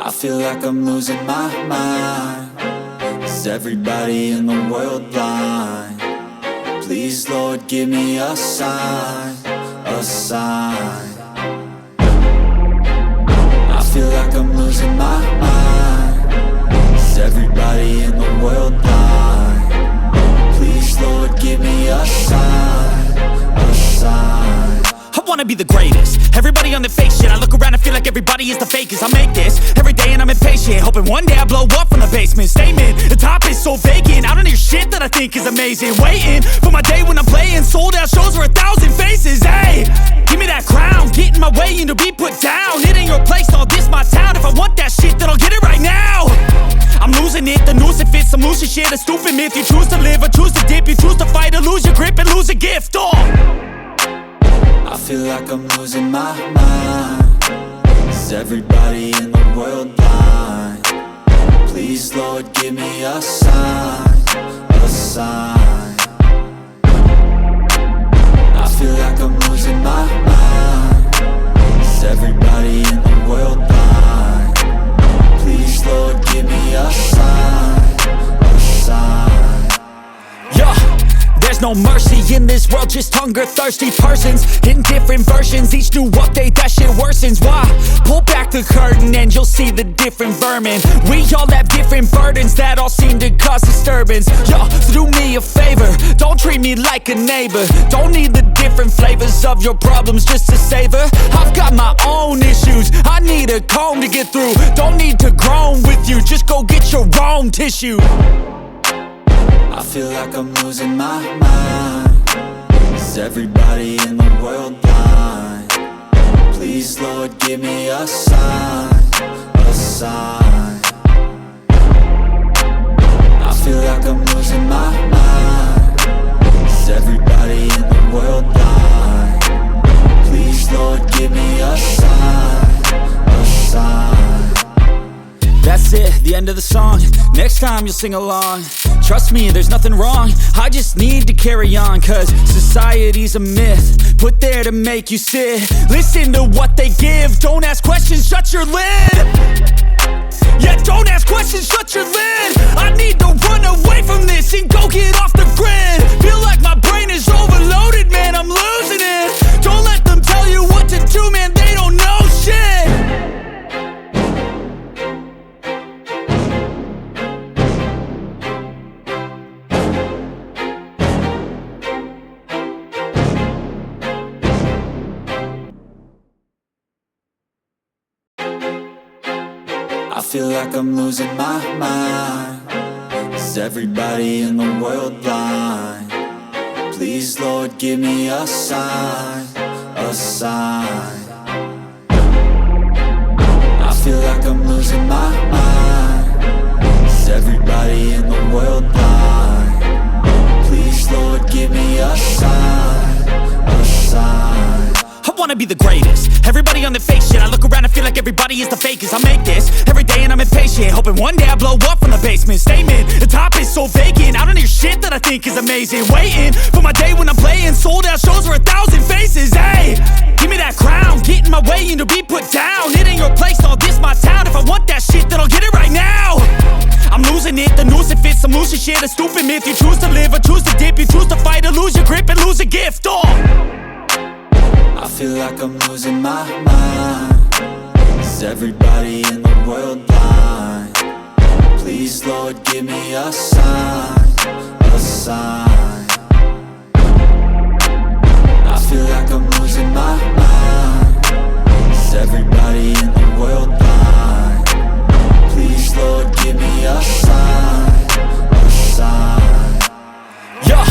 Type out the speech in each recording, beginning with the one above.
I feel like I'm losing my mind. Is everybody in the world blind? Please, Lord, give me a sign, a sign. I feel like I'm losing my mind. Is everybody in the world blind? Please, Lord, give me a sign, a sign. I wanna be the greatest. Everybody on the fake shit. I look around and feel like everybody is the fakest. I make this every day and I'm impatient, hoping one day I blow up from the basement. Statement, the top is so vacant. I don't hear shit that I think is amazing. Waiting for my day when I'm playing sold out shows for 1,000 faces. Hey, give me that crown, get in my way and to be put down. It ain't your place, all this my town. If I want that shit, then I'll get it right now. I'm losing it, the noose it fits. I'm losing shit, a stupid myth. You choose to live or choose to dip. You choose to fight or lose your grip and lose a gift. I feel like I'm losing my mind. Is everybody in the world blind? Please, Lord, give me a sign, a sign. I feel like I'm losing my mind. Is everybody in the world blind? Please, Lord, give me a sign, a sign. Yeah. There's no mercy in this world, just hunger-thirsty persons in different versions. Each new update, that shit worsens. Why? Pull back the curtain and you'll see the different vermin. We all have different burdens that all seem to cause disturbance. Yo, so do me a favor, don't treat me like a neighbor. Don't need the different flavors of your problems just to savor. I've got my own issues, I need a comb to get through. Don't need to groan with you, just go get your own tissue. I feel like I'm losing my mind. Is everybody in the world blind? Please, Lord, give me a sign, a sign. I feel like I'm losing my mind. Is everybody in the world blind? Please, Lord, give me a sign, a sign. That's it, the end of the song. Next time you'll sing along. Trust me, there's nothing wrong. I just need to carry on, cause society's a myth put there to make you sit. Listen to what they give. Don't ask questions, shut your lid. Yeah, don't ask questions, shut your lid. I need to run away from this and go get off the grid. Feel like my brain is overloaded, man, I'm losing it. Don't let them tell you what to do, man, they don't know shit. I feel like I'm losing my mind. Is everybody in the world blind? Please, Lord, give me a sign, a sign. I feel like I'm losing my mind. Is everybody in the world blind? Please, Lord, give me a sign, a sign. I wanna be the greatest. Everybody on the fake shit. I look around and feel like everybody is the fakest. I make this every day and I'm impatient, hoping one day I blow up from the basement. Statement, the top is so vacant. I don't hear shit that I think is amazing. Waiting for my day when I'm playing sold out shows for 1,000 faces. Hey, give me that crown, get in my way and to be put down. It ain't your place, all this my town. If I want that shit, then I'll get it right now. I'm losing it, the noose it fits. I'm losing shit, a stupid myth. You choose to live or choose to dip. You choose to fight or lose your grip and lose a gift. I feel like I'm losing my mind. Is everybody in the world blind? Please, Lord, give me a sign, a sign. I feel like I'm losing my mind. Is everybody in the world blind? Please, Lord, give me a sign, a sign. Yeah.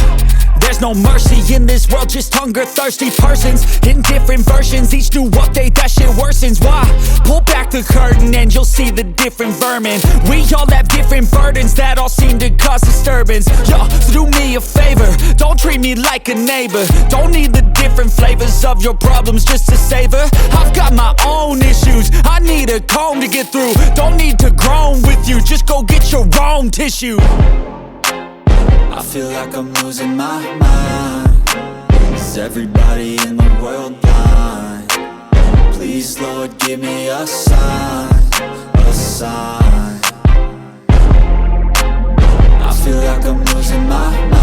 There's no mercy in this world, just hunger-thirsty persons in different versions. Each new update, that shit worsens. Why? Pull back the curtain and you'll see the different vermin. We all have different burdens that all seem to cause disturbance. Yo, so do me a favor, don't treat me like a neighbor. Don't need the different flavors of your problems just to savor. I've got my own issues, I need a comb to get through. Don't need to groan with you, just go get your own tissue. I feel like I'm losing my mind. Is everybody in the world blind? Please, Lord, give me a sign, a sign. sign. I feel like I'm losing my mind.